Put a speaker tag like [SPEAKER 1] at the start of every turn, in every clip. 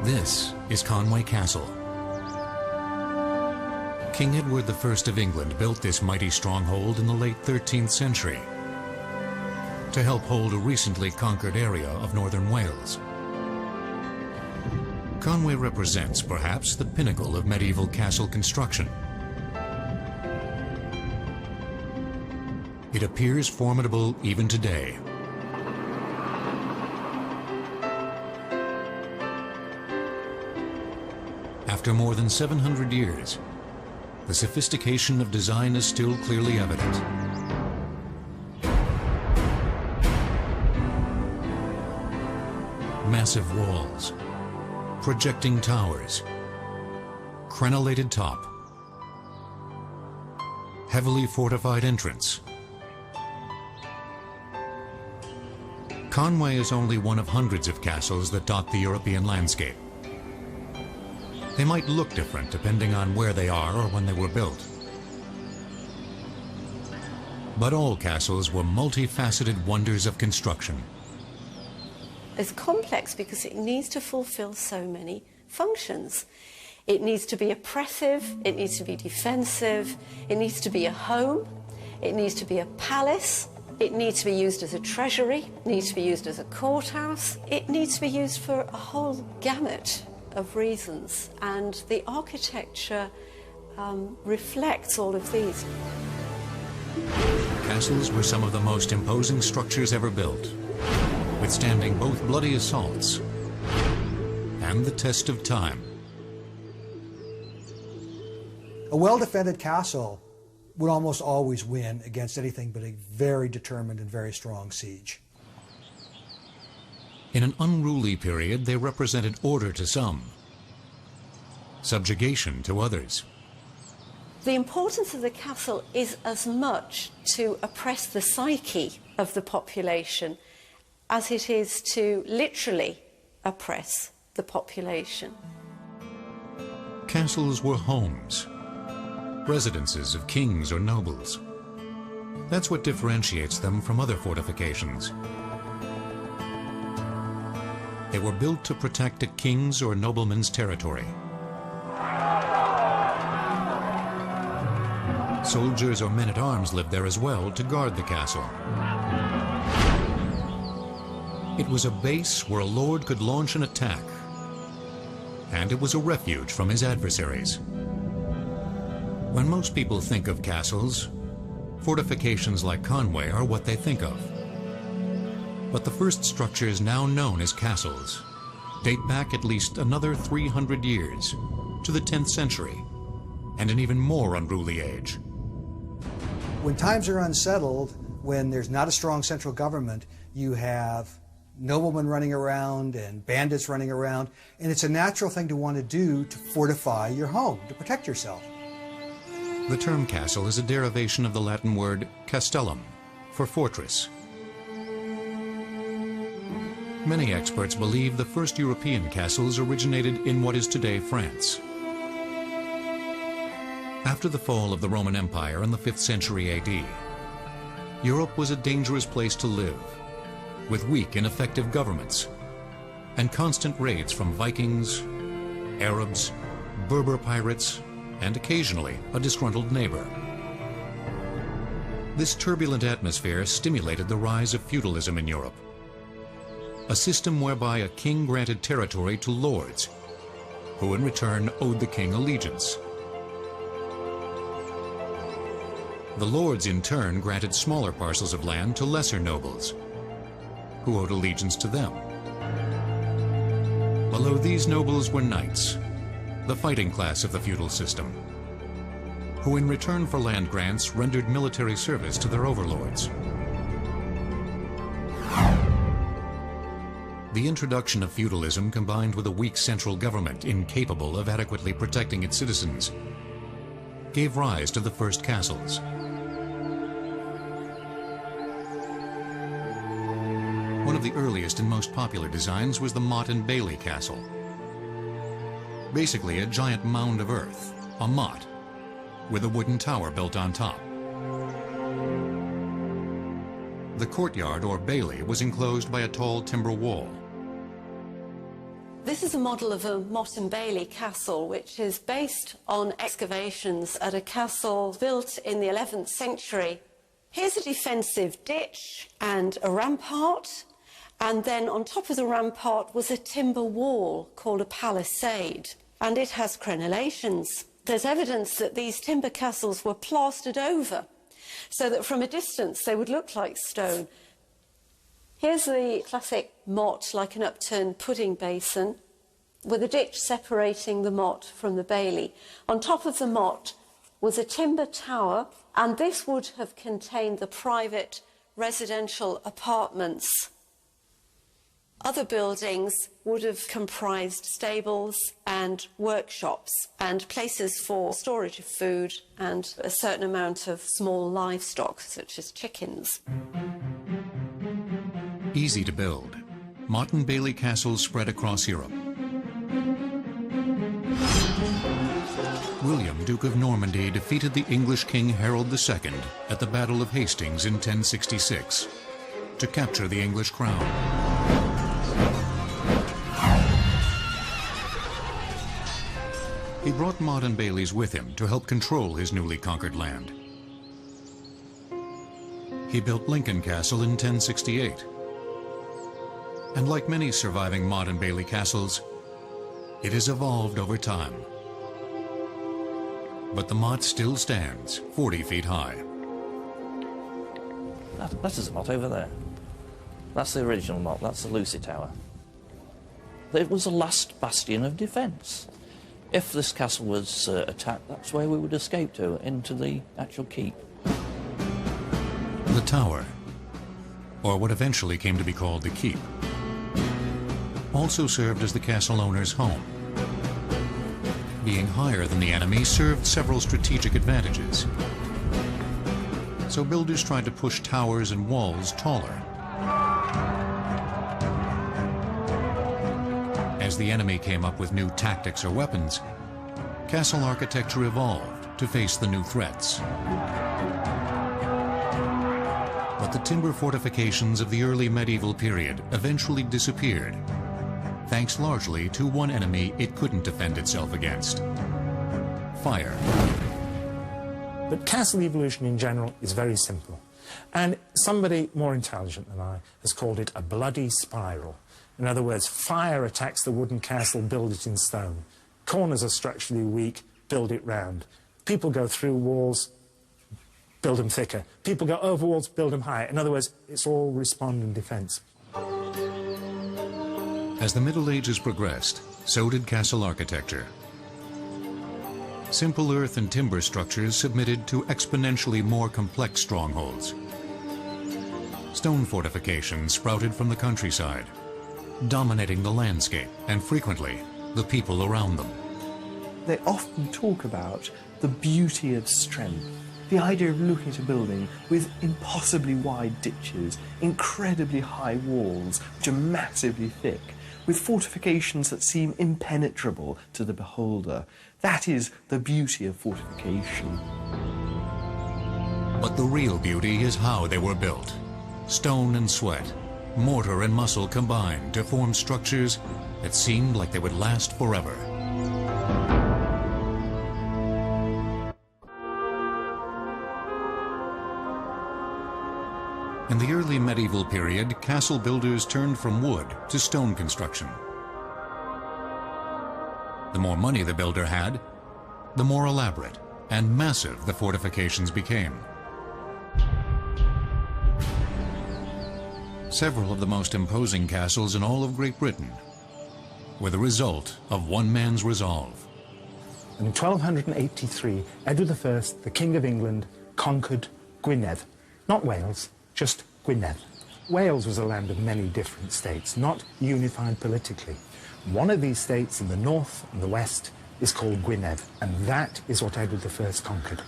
[SPEAKER 1] This is Conway Castle. King Edward I of England built this mighty stronghold in the late 13th century to help hold a recently conquered area of northern Wales. Conway represents perhaps the pinnacle of medieval castle construction. It appears formidable even today. After more than 700 years, the sophistication of design is still clearly evident. Massive walls, projecting towers, crenellated top, heavily fortified entrance. Conway is only one of hundreds of castles that dot the European landscape. They might look different depending on where they are or when they were built. But all castles were multifaceted wonders of construction.
[SPEAKER 2] It's complex because it needs to fulfill so many functions. It needs to be oppressive, it needs to be defensive, it needs to be a home, it needs to be a palace, it needs to be used as a treasury, it needs to be used as a courthouse, it needs to be used for a whole gamut of reasons, and the architecture reflects all of these.
[SPEAKER 1] Castles were some of the most imposing structures ever built, withstanding both bloody assaults and the test of time.
[SPEAKER 3] A well-defended castle would almost always win against anything but a very determined and very strong siege.
[SPEAKER 1] In an unruly period, they represented order to some, subjugation to others.
[SPEAKER 2] The importance of the castle is as much to oppress the psyche of the population as it is to literally oppress the population.
[SPEAKER 1] Castles were homes, residences of kings or nobles. That's what differentiates them from other fortifications. They were built to protect a king's or nobleman's territory. Soldiers or men-at-arms lived there as well to guard the castle. It was a base where a lord could launch an attack, and it was a refuge from his adversaries. When most people think of castles, fortifications like Conway are what they think of. But the first structures now known as castles date back at least another 300 years to the 10th century and an even more unruly age.
[SPEAKER 3] When times are unsettled, when there's not a strong central government, you have noblemen running around and bandits running around, and it's a natural thing to want to do to fortify your home, to protect yourself.
[SPEAKER 1] The term castle is a derivation of the Latin word castellum, for fortress. Many experts believe the first European castles originated in what is today France. After the fall of the Roman Empire in the 5th century AD, Europe was a dangerous place to live, with weak, ineffective governments, and constant raids from Vikings, Arabs, Berber pirates, and occasionally a disgruntled neighbor. This turbulent atmosphere stimulated the rise of feudalism in Europe, a system whereby a king granted territory to lords, who in return owed the king allegiance. The lords in turn granted smaller parcels of land to lesser nobles, who owed allegiance to them. Below these nobles were knights, the fighting class of the feudal system, who in return for land grants rendered military service to their overlords. The introduction of feudalism combined with a weak central government incapable of adequately protecting its citizens gave rise to the first castles. One of the earliest and most popular designs was the Motte and Bailey Castle. Basically a giant mound of earth, a motte, with a wooden tower built on top. The courtyard or bailey was enclosed by a tall timber wall.
[SPEAKER 2] This is a model of a Motte and Bailey castle, which is based on excavations at a castle built in the 11th century. Here's a defensive ditch and a rampart, and then on top of the rampart was a timber wall called a palisade, and it has crenellations. There's evidence that these timber castles were plastered over, so that from a distance they would look like stone. Here's the classic motte, like an upturned pudding basin, with a ditch separating the motte from the bailey. On top of the motte was a timber tower, and this would have contained the private residential apartments. Other buildings would have comprised stables and workshops and places for storage of food and a certain amount of small livestock, such as chickens.
[SPEAKER 1] Easy to build, Motte and Bailey castles spread across Europe. William, Duke of Normandy, defeated the English King Harold II at the Battle of Hastings in 1066 to capture the English crown. He brought Motte and Bailey's with him to help control his newly conquered land. He built Lincoln Castle in 1068. And like many surviving Motte and Bailey castles, it has evolved over time. But the motte still stands 40 feet high.
[SPEAKER 4] That is a motte over there. That's the original motte, that's the Lucy Tower. It was the last bastion of defence. If this castle was attacked, that's where we would escape to, into the actual keep.
[SPEAKER 1] The tower, or what eventually came to be called the keep, also served as the castle owner's home. Being higher than the enemy served several strategic advantages. So builders tried to push towers and walls taller. As the enemy came up with new tactics or weapons, castle architecture evolved to face the new threats. But the timber fortifications of the early medieval period eventually disappeared, thanks largely to one enemy it couldn't defend itself against: fire.
[SPEAKER 5] But castle evolution in general is very simple. And somebody more intelligent than I has called it a bloody spiral. In other words, fire attacks the wooden castle, build it in stone. Corners are structurally weak, build it round. People go through walls, build them thicker. People go over walls, build them higher. In other words, it's all respond and defence.
[SPEAKER 1] As the Middle Ages progressed, so did castle architecture. Simple earth and timber structures submitted to exponentially more complex strongholds. Stone fortifications sprouted from the countryside, dominating the landscape and frequently the people around them.
[SPEAKER 6] They often talk about the beauty of strength, the idea of looking at a building with impossibly wide ditches, incredibly high walls which are massively thick, with fortifications that seem impenetrable to the beholder. That is the beauty of fortification.
[SPEAKER 1] But the real beauty is how they were built. Stone and sweat, mortar and muscle combined to form structures that seemed like they would last forever. In the early medieval period, castle builders turned from wood to stone construction. The more money the builder had, the more elaborate and massive the fortifications became. Several of the most imposing castles in all of Great Britain were the result of one man's resolve.
[SPEAKER 5] In 1283, Edward I, the King of England, conquered Gwynedd. Not Wales, just Gwynedd. Wales was a land of many different states, not unified politically. One of these states in the north and the west is called Gwynedd, and that is what Edward I conquered.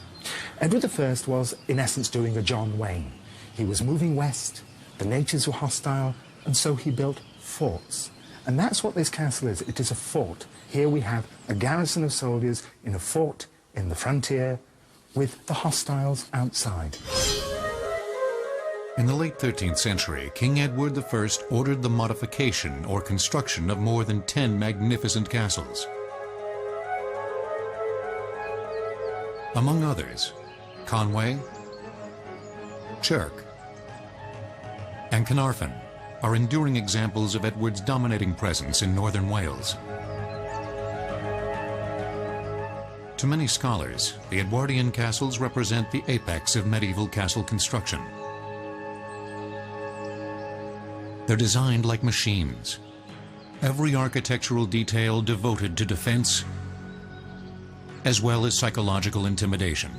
[SPEAKER 5] Edward I was, in essence, doing a John Wayne. He was moving west, the natives were hostile, and so he built forts. And that's what this castle is. It is a fort. Here we have a garrison of soldiers in a fort in the frontier with the hostiles outside.
[SPEAKER 1] In the late 13th century, King Edward I ordered the modification or construction of more than 10 magnificent castles. Among others, Conway, Chirk, and Carnarvon are enduring examples of Edward's dominating presence in northern Wales. To many scholars, the Edwardian castles represent the apex of medieval castle construction. They're designed like machines, every architectural detail devoted to defense, as well as psychological intimidation.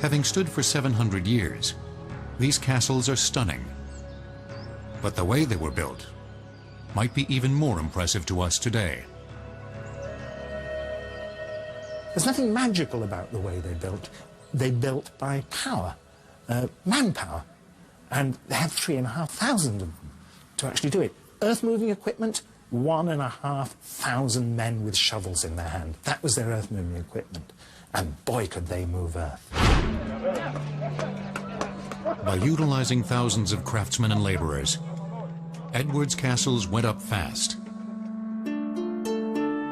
[SPEAKER 1] Having stood for 700 years, these castles are stunning. But the way they were built might be even more impressive to us today.
[SPEAKER 5] There's nothing magical about the way they built. They built by power, manpower. And they had 3,500 of them to actually do it. Earth-moving equipment, 1,500 men with shovels in their hand. That was their earth-moving equipment. And boy, could they move earth.
[SPEAKER 1] By utilizing thousands of craftsmen and laborers, Edward's castles went up fast.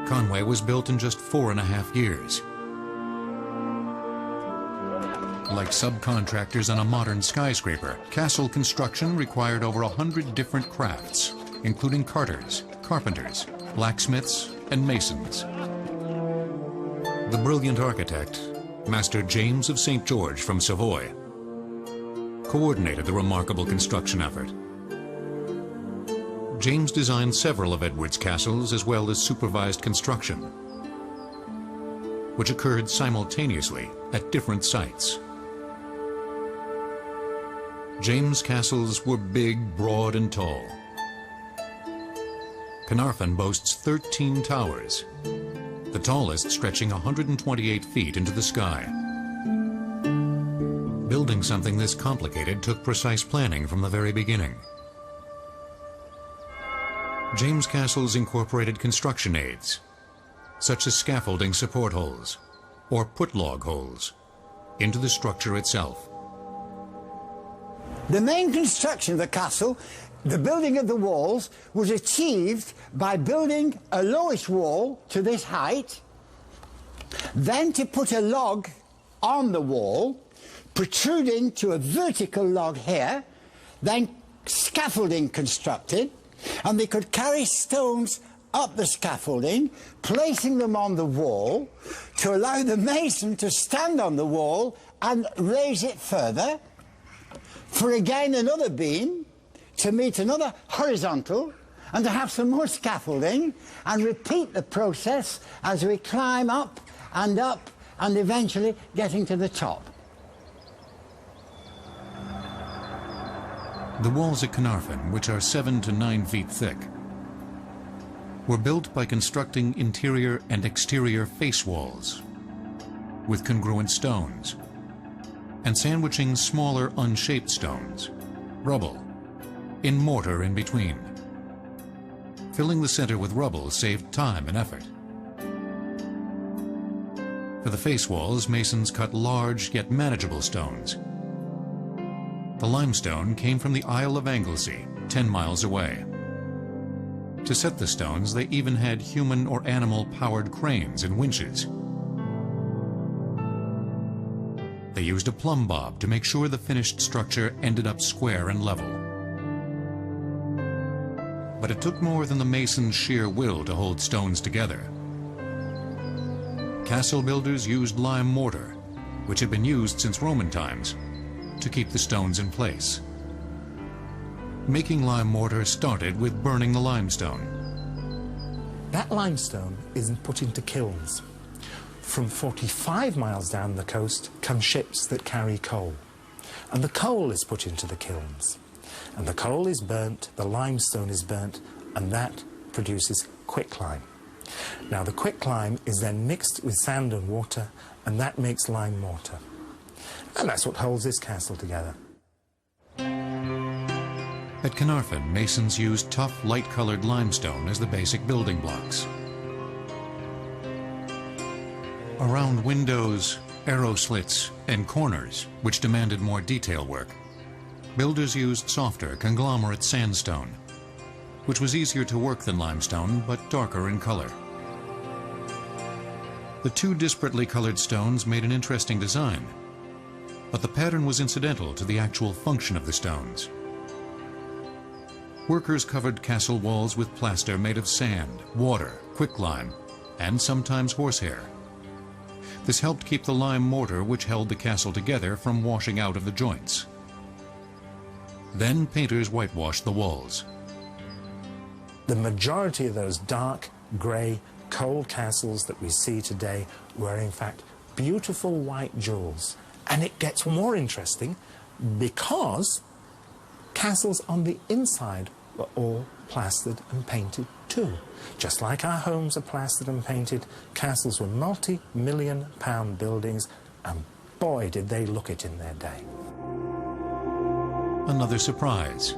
[SPEAKER 1] Conway was built in just 4.5 years. Like subcontractors on a modern skyscraper, castle construction required over 100 different crafts, including carters, carpenters, blacksmiths, and masons. The brilliant architect, Master James of St. George from Savoy, coordinated the remarkable construction effort. James designed several of Edward's castles as well as supervised construction, which occurred simultaneously at different sites. James' castles were big, broad, and tall. Carnarvon boasts 13 towers, the tallest stretching 128 feet into the sky. Building something this complicated took precise planning from the very beginning. James' castles incorporated construction aids, such as scaffolding support holes or put-log holes, into the structure itself.
[SPEAKER 7] The main construction of the castle, the building of the walls, was achieved by building a lowish wall to this height, then to put a log on the wall, protruding to a vertical log here, then scaffolding constructed, and they could carry stones up the scaffolding, placing them on the wall to allow the mason to stand on the wall and raise it further, for again another beam to meet another horizontal, and to have some more scaffolding, and repeat the process as we climb up and eventually getting to the top.
[SPEAKER 1] The walls at Carnarvon, which are 7 to 9 feet thick, were built by constructing interior and exterior face walls with congruent stones and sandwiching smaller unshaped stones, rubble, in mortar in between. Filling the center with rubble saved time and effort. For the face walls, masons cut large yet manageable stones. The limestone came from the Isle of Anglesey, 10 miles away. To set the stones, they even had human or animal-powered cranes and winches. They used a plumb bob to make sure the finished structure ended up square and level. But it took more than the mason's sheer will to hold stones together. Castle builders used lime mortar, which had been used since Roman times, to keep the stones in place. Making lime mortar started with burning the limestone.
[SPEAKER 5] That limestone is put into kilns. From 45 miles down the coast come ships that carry coal. And the coal is put into the kilns. And the coal is burnt, the limestone is burnt, and that produces quicklime. Now the quicklime is then mixed with sand and water, and that makes lime mortar. And that's what holds this castle together.
[SPEAKER 1] At Carnarvon, masons used tough, light-colored limestone as the basic building blocks. Around windows, arrow slits, and corners, which demanded more detail work, builders used softer conglomerate sandstone, which was easier to work than limestone but darker in color. The two disparately colored stones made an interesting design, but the pattern was incidental to the actual function of the stones. Workers covered castle walls with plaster made of sand, water, quicklime, and sometimes horsehair. This helped keep the lime mortar which held the castle together from washing out of the joints. Then painters whitewashed the walls.
[SPEAKER 5] The majority of those dark, grey, cold castles that we see today were in fact beautiful white jewels. And it gets more interesting because castles on the inside were all plastered and painted too. Just like our homes are plastered and painted, castles were multi-million-pound buildings, and boy did they look it in their day.
[SPEAKER 1] Another surprise.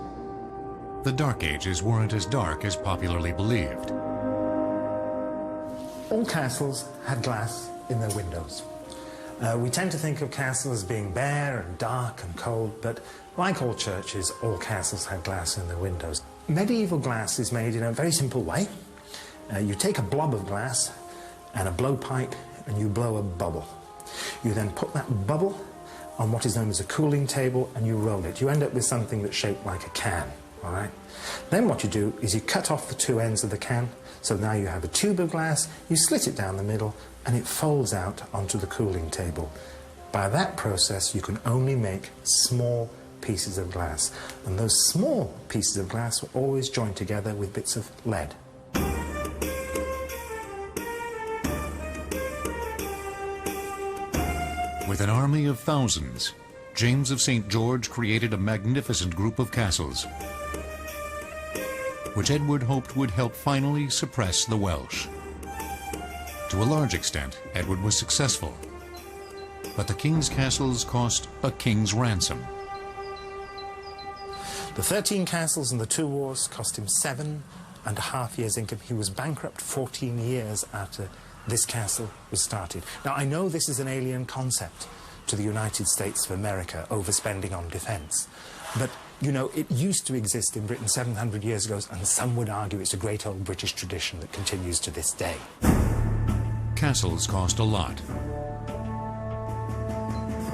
[SPEAKER 1] The Dark Ages weren't as dark as popularly believed.
[SPEAKER 5] All castles had glass in their windows. We tend to think of castles as being bare and dark and cold, but like all churches, all castles had glass in their windows. Medieval glass is made in a very simple way. You take a blob of glass and a blowpipe and you blow a bubble. You then put that bubble on what is known as a cooling table and you roll it. You end up with something that's shaped like a can, all right? Then what you do is you cut off the two ends of the can, so now you have a tube of glass, you slit it down the middle, and it folds out onto the cooling table. By that process, you can only make small pieces of glass, and those small pieces of glass were always joined together with bits of lead.
[SPEAKER 1] With an army of thousands, James of St. George created a magnificent group of castles, which Edward hoped would help finally suppress the Welsh. To a large extent, Edward was successful, but the king's castles cost a king's ransom.
[SPEAKER 5] The 13 castles and the 2 wars cost him 7.5 years' income. He was bankrupt 14 years after this castle was started. Now, I know this is an alien concept to the United States of America, overspending on defence. But, you know, it used to exist in Britain 700 years ago, and some would argue it's a great old British tradition that continues to this day.
[SPEAKER 1] Castles cost a lot,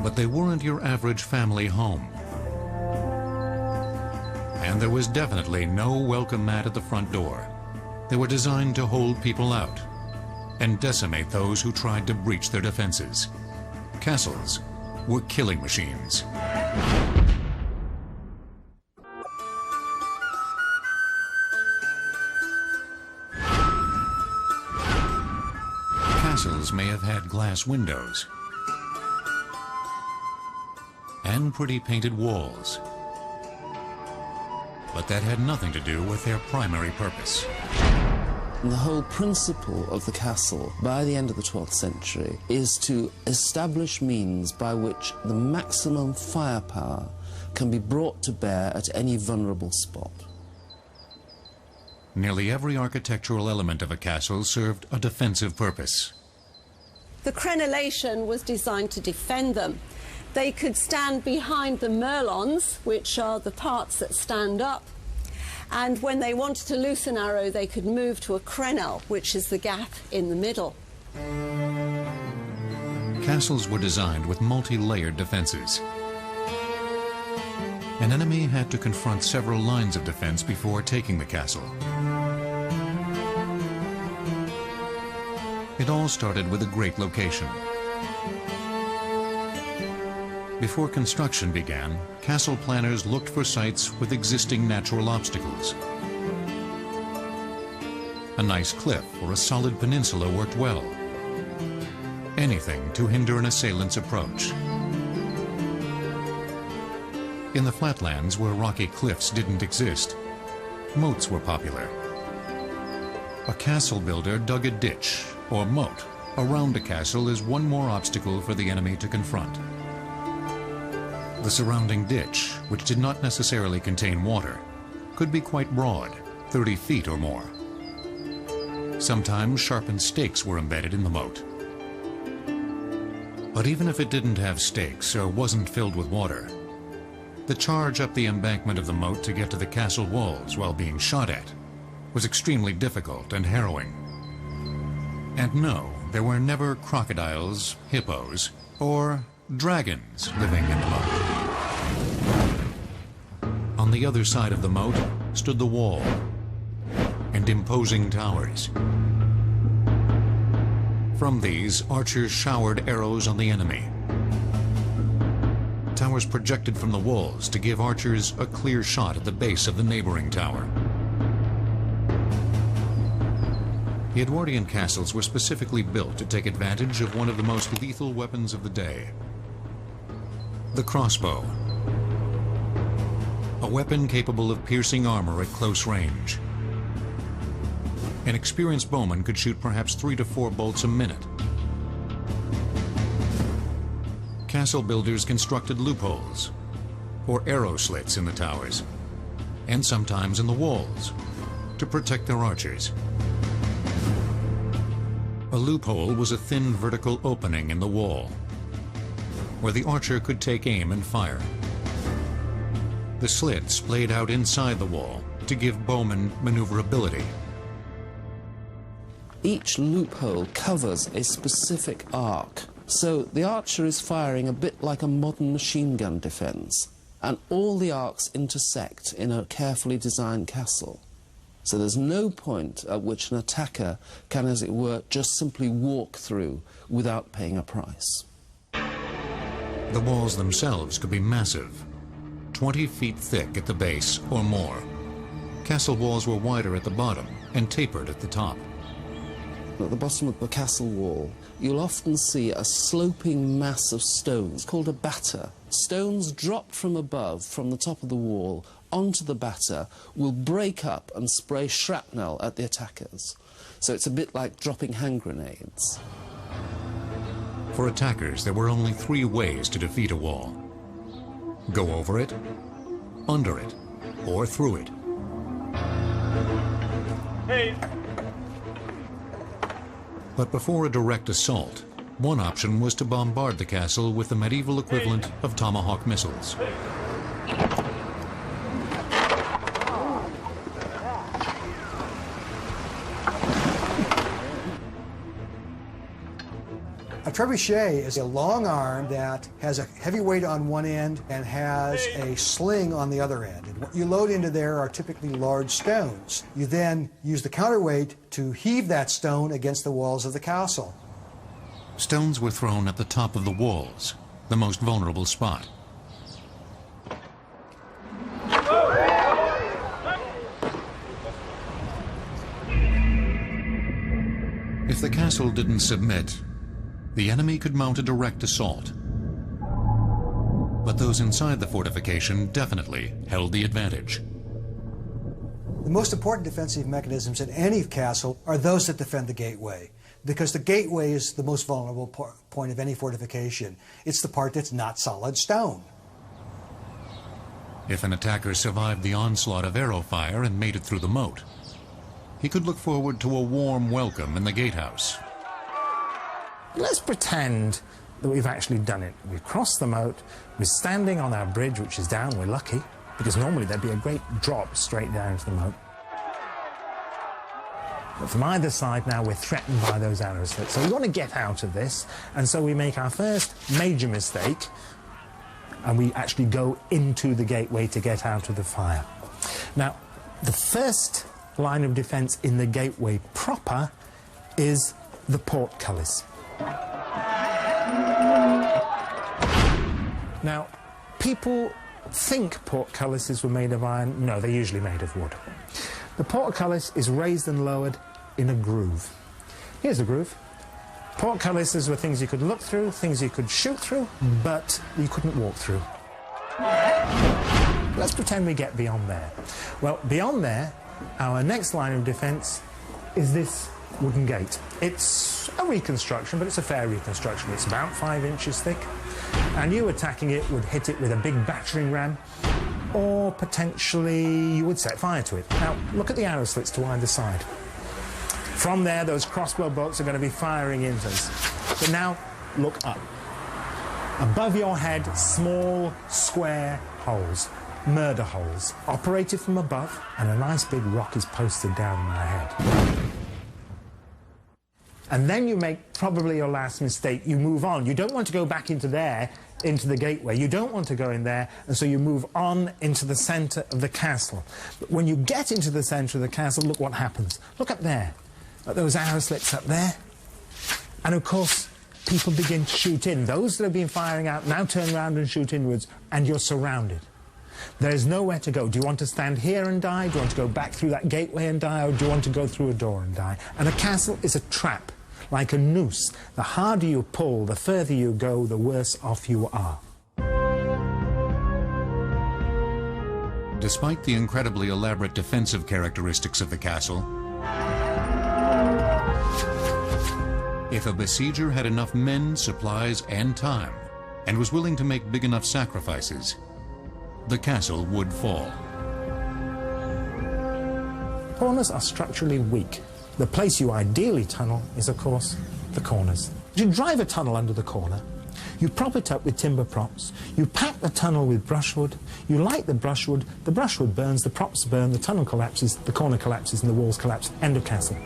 [SPEAKER 1] but they weren't your average family home. And there was definitely no welcome mat at the front door. They were designed to hold people out and decimate those who tried to breach their defenses. Castles were killing machines. Castles may have had glass windows and pretty painted walls, but that had nothing to do with their primary purpose.
[SPEAKER 8] The whole principle of the castle, by the end of the 12th century, is to establish means by which the maximum firepower can be brought to bear at any vulnerable spot.
[SPEAKER 1] Nearly every architectural element of a castle served a defensive purpose.
[SPEAKER 2] The crenellation was designed to defend them. They could stand behind the merlons, which are the parts that stand up, and when they wanted to loose an arrow, they could move to a crenelle, which is the gap in the middle.
[SPEAKER 1] Castles were designed with multi-layered defenses. An enemy had to confront several lines of defense before taking the castle. It all started with a great location. Before construction began, castle planners looked for sites with existing natural obstacles. A nice cliff or a solid peninsula worked well. Anything to hinder an assailant's approach. In the flatlands where rocky cliffs didn't exist, moats were popular. A castle builder dug a ditch or moat around a castle as one more obstacle for the enemy to confront. The surrounding ditch, which did not necessarily contain water, could be quite broad, 30 feet or more. Sometimes sharpened stakes were embedded in the moat. But even if it didn't have stakes or wasn't filled with water, the charge up the embankment of the moat to get to the castle walls while being shot at was extremely difficult and harrowing. And no, there were never crocodiles, hippos, or dragons living in the moat. On the other side of the moat stood the wall and imposing towers. From these, archers showered arrows on the enemy. Towers projected from the walls to give archers a clear shot at the base of the neighboring tower. The Edwardian castles were specifically built to take advantage of one of the most lethal weapons of the day, the crossbow. A weapon capable of piercing armor at close range. An experienced bowman could shoot perhaps 3 to 4 bolts a minute. Castle builders constructed loopholes or arrow slits in the towers, and sometimes in the walls, to protect their archers. A loophole was a thin vertical opening in the wall, where the archer could take aim and fire. The slit splayed out inside the wall to give bowmen maneuverability.
[SPEAKER 8] Each loophole covers a specific arc, so the archer is firing a bit like a modern machine gun defense, and all the arcs intersect in a carefully designed castle. So there's no point at which an attacker can, as it were, just simply walk through without paying a price.
[SPEAKER 1] The walls themselves could be massive, 20 feet thick at the base or more. Castle walls were wider at the bottom and tapered at the top.
[SPEAKER 8] At the bottom of the castle wall, you'll often see a sloping mass of stones called a batter. Stones dropped from above, from the top of the wall, onto the batter, will break up and spray shrapnel at the attackers. So it's a bit like dropping hand grenades.
[SPEAKER 1] For attackers, there were only 3 ways to defeat a wall. Go over it, under it, or through it.
[SPEAKER 9] Hey.
[SPEAKER 1] But before a direct assault, one option was to bombard the castle with the medieval equivalent of Tomahawk missiles.
[SPEAKER 3] A trebuchet is a long arm that has a heavy weight on one end and has a sling on the other end. And what you load into there are typically large stones. You then use the counterweight to heave that stone against the walls of the castle.
[SPEAKER 1] Stones were thrown at the top of the walls, the most vulnerable spot. If the castle didn't submit, the enemy could mount a direct assault. But those inside the fortification definitely held the advantage.
[SPEAKER 3] The most important defensive mechanisms in any castle are those that defend the gateway, because the gateway is the most vulnerable point of any fortification. It's the part that's not solid stone.
[SPEAKER 1] If an attacker survived the onslaught of arrow fire and made it through the moat, he could look forward to a warm welcome in the gatehouse.
[SPEAKER 5] Let's pretend that we've actually done it. We've crossed the moat, we're standing on our bridge, which is down, we're lucky, because normally there'd be a great drop straight down to the moat. But from either side now, we're threatened by those arrow slits. So we want to get out of this, and so we make our first major mistake, and we actually go into the gateway to get out of the fire. Now, the first line of defence in the gateway proper is the portcullis. Now, people think portcullises were made of iron. No, they're usually made of wood. The portcullis is raised and lowered in a groove. Here's a groove. Portcullises were things you could look through, things you could shoot through, but you couldn't walk through. Let's pretend we get beyond there. Well, beyond there, our next line of defence is this wooden gate. It's a reconstruction, but it's a fair reconstruction. It's about 5 inches thick, and you attacking it would hit it with a big battering ram, or potentially you would set fire to it. Now, look at the arrow slits to either side. From there, those crossbow bolts are going to be firing into us. But now, look up. Above your head, small, square holes, murder holes, operated from above, and a nice big rock is posted down on my head. And then you make probably your last mistake. You move on. You don't want to go back into there, into the gateway. You don't want to go in there, and so you move on into the centre of the castle. But when you get into the centre of the castle, look what happens. Look up there, at those arrow slits up there. And of course, people begin to shoot in. Those that have been firing out now turn around and shoot inwards, and you're surrounded. There's nowhere to go. Do you want to stand here and die? Do you want to go back through that gateway and die? Or do you want to go through a door and die? And a castle is a trap, like a noose. The harder you pull, the further you go, the worse off you are.
[SPEAKER 1] Despite the incredibly elaborate defensive characteristics of the castle, if a besieger had enough men, supplies, and time, and was willing to make big enough sacrifices, the castle would fall.
[SPEAKER 5] Corners are structurally weak. The place you ideally tunnel is, of course, the corners. You drive a tunnel under the corner, you prop it up with timber props, you pack the tunnel with brushwood, you light the brushwood burns, the props burn, the tunnel collapses, the corner collapses, and the walls collapse. End of castle.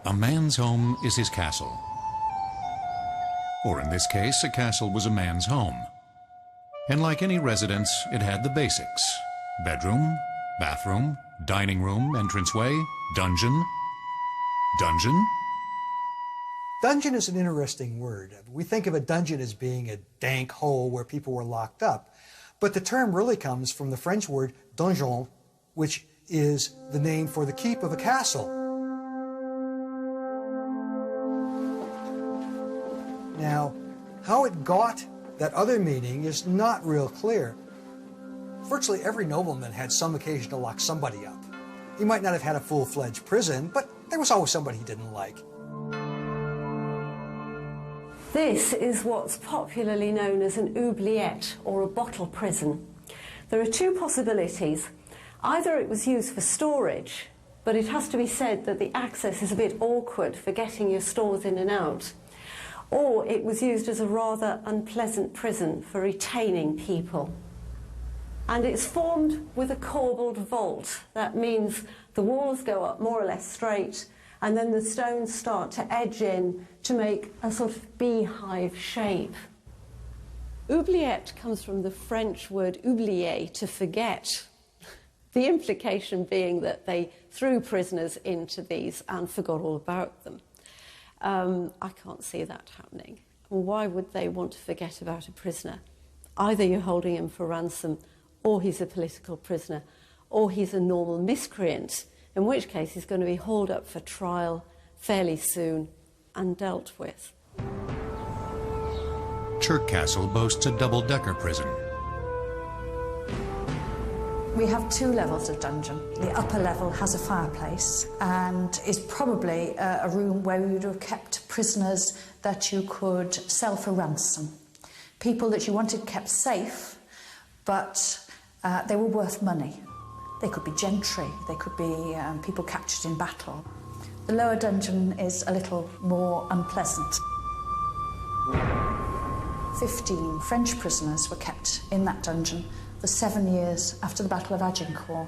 [SPEAKER 1] A man's home is his castle. Or in this case, a castle was a man's home. And like any residence, it had the basics: bedroom, bathroom, dining room, entranceway, dungeon. Dungeon?
[SPEAKER 3] Dungeon is an interesting word. We think of a dungeon as being a dank hole where people were locked up. But the term really comes from the French word donjon, which is the name for the keep of a castle. Now, how it got that other meaning is not real clear. Virtually every nobleman had some occasion to lock somebody up. He might not have had a full-fledged prison, but there was always somebody he didn't like.
[SPEAKER 2] This is what's popularly known as an oubliette, or a bottle prison. There are two possibilities. Either it was used for storage, but it has to be said that the access is a bit awkward for getting your stores in and out. Or it was used as a rather unpleasant prison for retaining people. And it's formed with a corbelled vault. That means the walls go up more or less straight, and then the stones start to edge in to make a sort of beehive shape. Oubliette comes from the French word oublier, to forget. The implication being that they threw prisoners into these and forgot all about them. I can't see that happening. Why would they want to forget about a prisoner? Either you're holding him for ransom, or he's a political prisoner, or he's a normal miscreant, in which case he's going to be hauled up for trial fairly soon and dealt with.
[SPEAKER 1] Chirk Castle boasts a double-decker prison.
[SPEAKER 9] We have two levels of dungeon. The upper level has a fireplace and is probably a room where you would have kept prisoners that you could sell for ransom. People that you wanted kept safe, but they were worth money. They could be gentry, they could be people captured in battle. The lower dungeon is a little more unpleasant. 15 French prisoners were kept in that dungeon for 7 years after the Battle of Agincourt.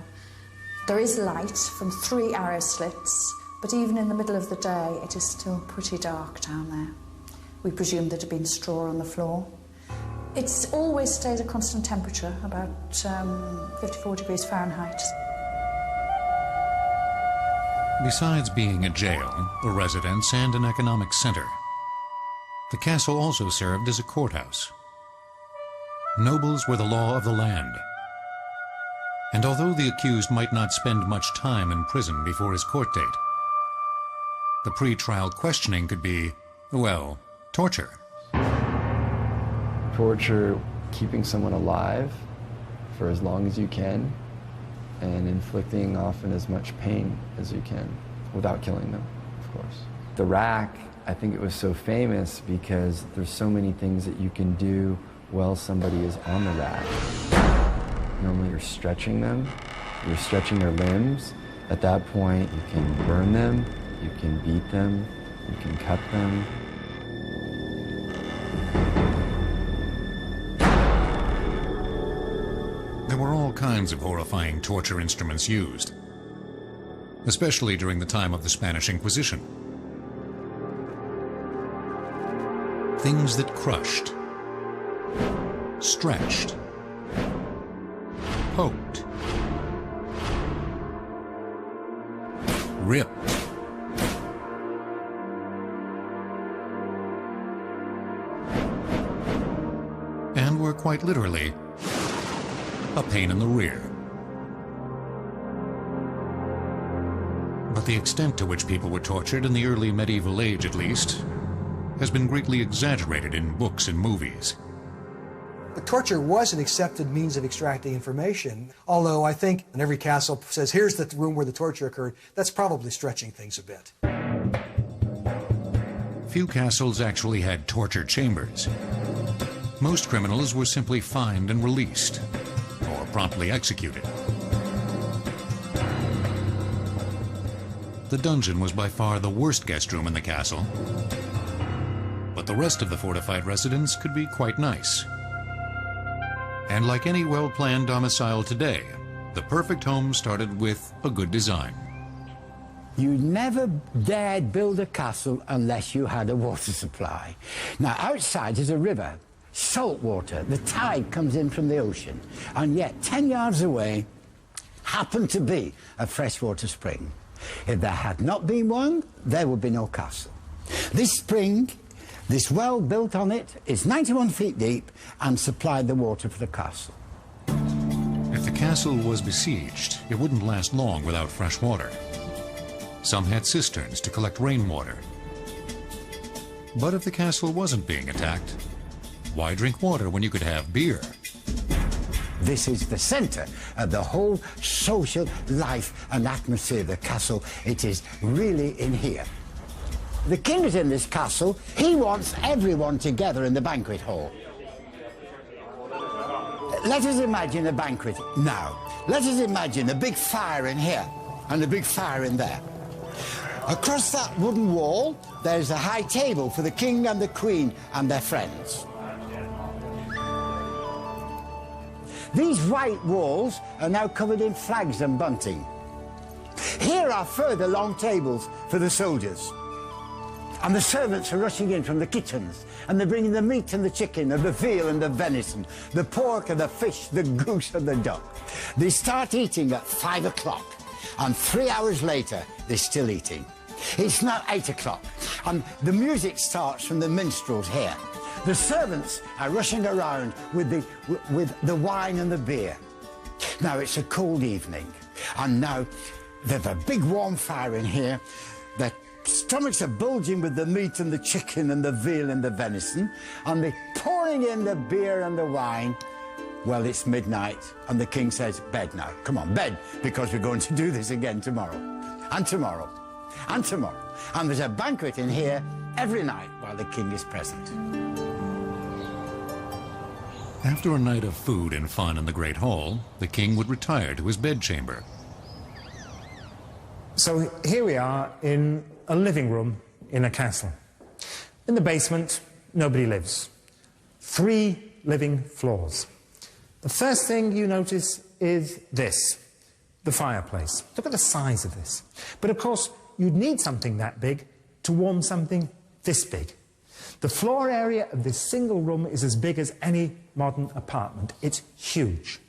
[SPEAKER 9] There is light from 3 arrow slits, but even in the middle of the day, it is still pretty dark down there. We presume there had been straw on the floor. It's always stayed a constant temperature, about 54 degrees Fahrenheit.
[SPEAKER 1] Besides being a jail, a residence, and an economic center, the castle also served as a courthouse. Nobles were the law of the land. And although the accused might not spend much time in prison before his court date, the pre-trial questioning could be, well, torture.
[SPEAKER 10] Torture, keeping someone alive for as long as you can, and inflicting often as much pain as you can, without killing them, of course. The rack, I think it was so famous because there's so many things that you can do while somebody is on the rack. Normally you're stretching them, you're stretching their limbs, At that point, you can burn them, you can beat them, you can cut them.
[SPEAKER 1] There were all kinds of horrifying torture instruments used, especially during the time of the Spanish Inquisition. Things that crushed, stretched, poked, ripped, and were quite literally a pain in the rear. But the extent to which people were tortured in the early medieval age, at least, has been greatly exaggerated in books and movies.
[SPEAKER 3] But torture was an accepted means of extracting information, although I think in every castle says, here's the room where the torture occurred. That's probably stretching things a bit.
[SPEAKER 1] Few castles actually had torture chambers. Most criminals were simply fined and released, or promptly executed. The dungeon was by far the worst guest room in the castle, but the rest of the fortified residence could be quite nice. And like any well-planned domicile today, the perfect home started with a good design.
[SPEAKER 7] You never dared build a castle unless you had a water supply. Now, outside is a river, salt water. The tide comes in from the ocean. And yet, 10 yards away, happened to be a freshwater spring. If there had not been one, there would be no castle. This spring, this well built on it, is 91 feet deep and supplied the water for the castle.
[SPEAKER 1] If the castle was besieged, it wouldn't last long without fresh water. Some had cisterns to collect rainwater. But if the castle wasn't being attacked, why drink water when you could have beer?
[SPEAKER 7] This is the center of the whole social life and atmosphere of the castle. It is really in here. The king is in this castle. He wants everyone together in the banquet hall. Let us imagine a banquet now. Let us imagine a big fire in here and a big fire in there. Across that wooden wall, there's a high table for the king and the queen and their friends. These white walls are now covered in flags and bunting. Here are further long tables for the soldiers. And the servants are rushing in from the kitchens, and they're bringing the meat and the chicken and the veal and the venison, the pork and the fish, the goose and the duck. They start eating at 5 o'clock, and 3 hours later, they're still eating. It's not 8 o'clock, and the music starts from the minstrels here. The servants are rushing around with the wine and the beer. Now, it's a cold evening, and now there's a big warm fire in here. Their stomachs are bulging with the meat and the chicken and the veal and the venison, and they're pouring in the beer and the wine. Well, it's midnight, and the king says, bed now. Come on, bed, because we're going to do this again tomorrow, and tomorrow, and tomorrow. And there's a banquet in here every night while the king is present.
[SPEAKER 1] After a night of food and fun in the Great Hall, the king would retire to his bedchamber.
[SPEAKER 5] So here we are in a living room in a castle. In the basement, nobody lives. 3 living floors. The first thing you notice is this, the fireplace. Look at the size of this. But of course, you'd need something that big to warm something this big. The floor area of this single room is as big as any modern apartment. It's huge.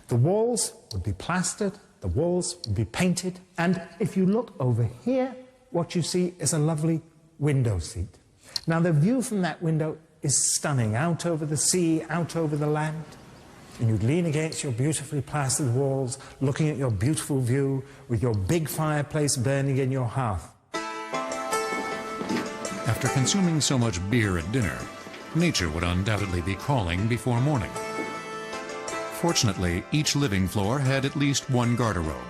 [SPEAKER 5] The walls would be plastered, the walls would be painted, and if you look over here, what you see is a lovely window seat. Now, the view from that window is stunning, out over the sea, out over the land. And you'd lean against your beautifully plastered walls, looking at your beautiful view with your big fireplace burning in your hearth.
[SPEAKER 1] After consuming so much beer at dinner, nature would undoubtedly be calling before morning. Fortunately, each living floor had at least one garderobe.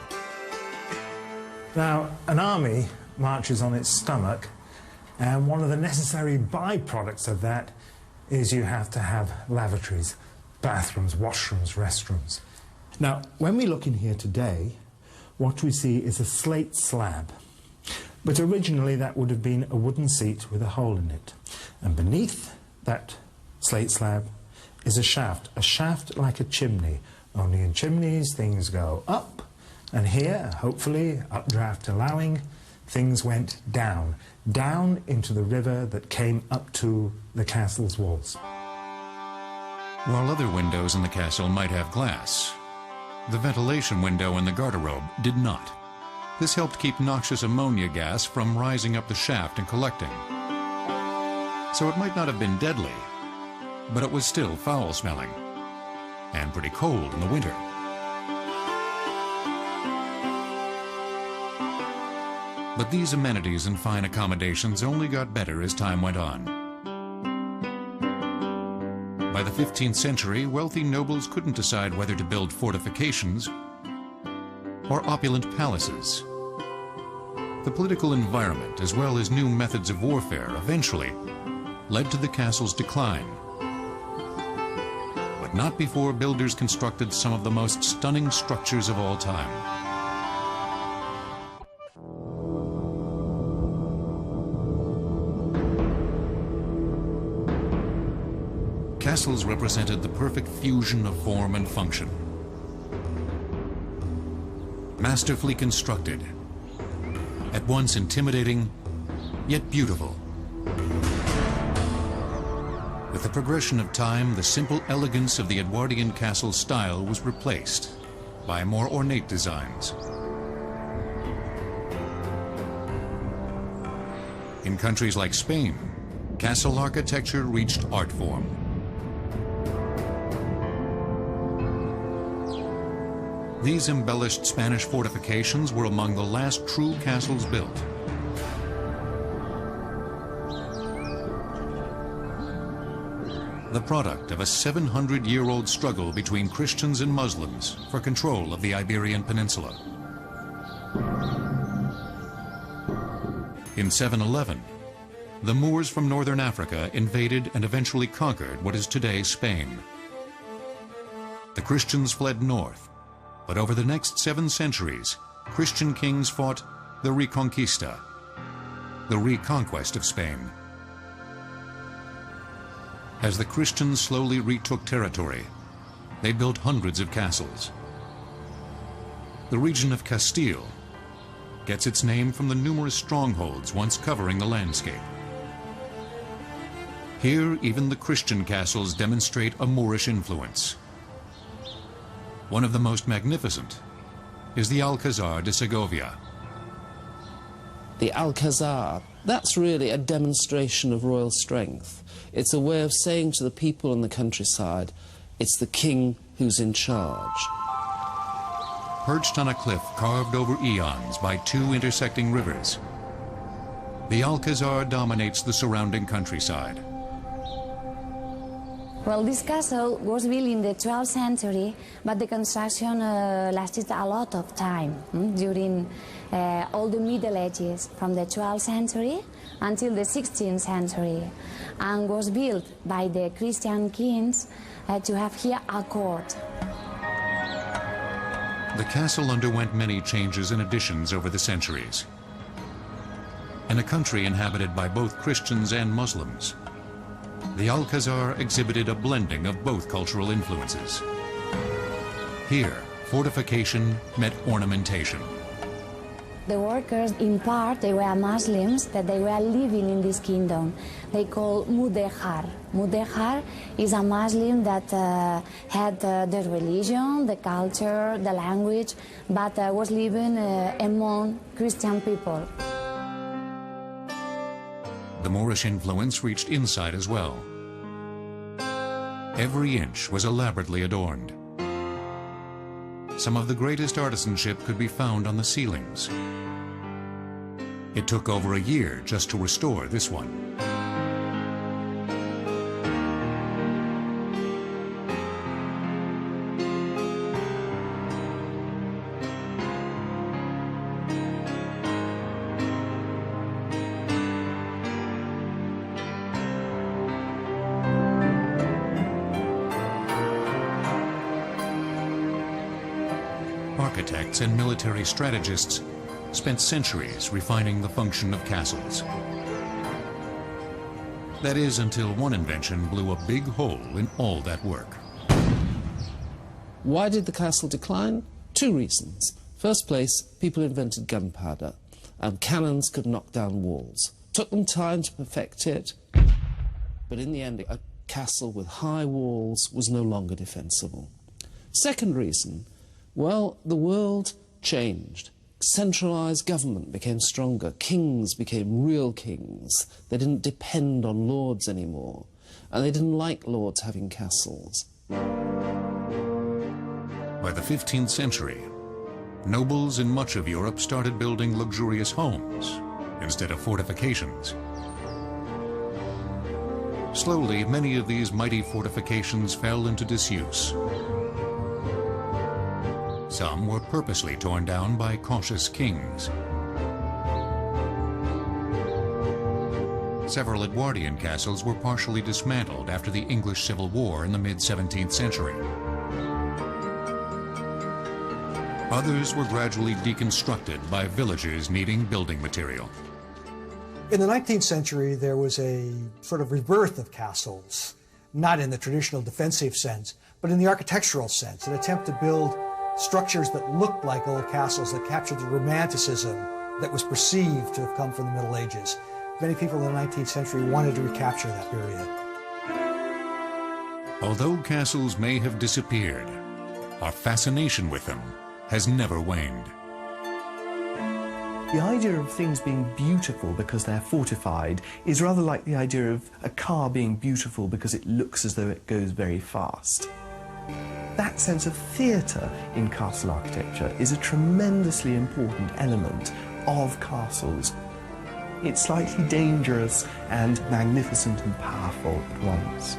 [SPEAKER 5] Now, an army marches on its stomach, and one of the necessary byproducts of that is you have to have lavatories, bathrooms, washrooms, restrooms. Now, when we look in here today, what we see is a slate slab. But originally that would have been a wooden seat with a hole in it. And beneath that slate slab is a shaft like a chimney. Only in chimneys things go up, and here, hopefully, updraft allowing, things went down into the river that came up to the castle's walls.
[SPEAKER 1] While other windows in the castle might have glass, the ventilation window in the garderobe did not. This helped keep noxious ammonia gas from rising up the shaft and collecting. So it might not have been deadly, but it was still foul-smelling and pretty cold in the winter. But these amenities and fine accommodations only got better as time went on. By the 15th century, wealthy nobles couldn't decide whether to build fortifications or opulent palaces. The political environment, as well as new methods of warfare, eventually led to the castle's decline. But not before builders constructed some of the most stunning structures of all time. Castles represented the perfect fusion of form and function. Masterfully constructed, at once intimidating, yet beautiful. With the progression of time, the simple elegance of the Edwardian castle style was replaced by more ornate designs. In countries like Spain, castle architecture reached art form. These embellished Spanish fortifications were among the last true castles built. The product of a 700-year-old struggle between Christians and Muslims for control of the Iberian Peninsula. In 711, the Moors from northern Africa invaded and eventually conquered what is today Spain. The Christians fled north, but over the next 7 centuries, Christian kings fought the Reconquista, the reconquest of Spain. As the Christians slowly retook territory, they built hundreds of castles. The region of Castile gets its name from the numerous strongholds once covering the landscape. Here, even the Christian castles demonstrate a Moorish influence. One of the most magnificent is the Alcazar de Segovia.
[SPEAKER 8] The Alcazar, that's really a demonstration of royal strength. It's a way of saying to the people in the countryside, it's the king who's in charge.
[SPEAKER 1] Perched on a cliff carved over eons by 2 intersecting rivers, the Alcazar dominates the surrounding countryside.
[SPEAKER 11] Well, this castle was built in the 12th century, but the construction lasted a lot of time, during all the Middle Ages, from the 12th century until the 16th century, and was built by the Christian kings to have here a court.
[SPEAKER 1] The castle underwent many changes and additions over the centuries. In a country inhabited by both Christians and Muslims, the Alcazar exhibited a blending of both cultural influences. Here, fortification met ornamentation.
[SPEAKER 11] The workers, in part, they were Muslims, that they were living in this kingdom. They call Mudehar. Mudehar is a Muslim that had the religion, the culture, the language, but was living among Christian people.
[SPEAKER 1] The Moorish influence reached inside as well. Every inch was elaborately adorned. Some of the greatest artisanship could be found on the ceilings. It took over a year just to restore this one. Architects and military strategists spent centuries refining the function of castles. That is, until one invention blew a big hole in all that work.
[SPEAKER 8] Why did the castle decline? 2 reasons. First place, people invented gunpowder, and cannons could knock down walls. Took them time to perfect it, but in the end, a castle with high walls was no longer defensible. Second reason, well, the world changed. Centralized government became stronger. Kings became real kings. They didn't depend on lords anymore, and they didn't like lords having castles.
[SPEAKER 1] By the 15th century, nobles in much of Europe started building luxurious homes instead of fortifications. Slowly, many of these mighty fortifications fell into disuse. Some were purposely torn down by cautious kings. Several Edwardian castles were partially dismantled after the English Civil War in the mid-17th century. Others were gradually deconstructed by villagers needing building material.
[SPEAKER 3] In the 19th century, there was a sort of rebirth of castles, not in the traditional defensive sense, but in the architectural sense, an attempt to build structures that looked like old castles, that captured the romanticism that was perceived to have come from the Middle Ages. Many people in the 19th century wanted to recapture that period.
[SPEAKER 1] Although castles may have disappeared, our fascination with them has never waned.
[SPEAKER 6] The idea of things being beautiful because they're fortified is rather like the idea of a car being beautiful because it looks as though it goes very fast. That sense of theatre in castle architecture is a tremendously important element of castles. It's slightly dangerous and magnificent and powerful at once.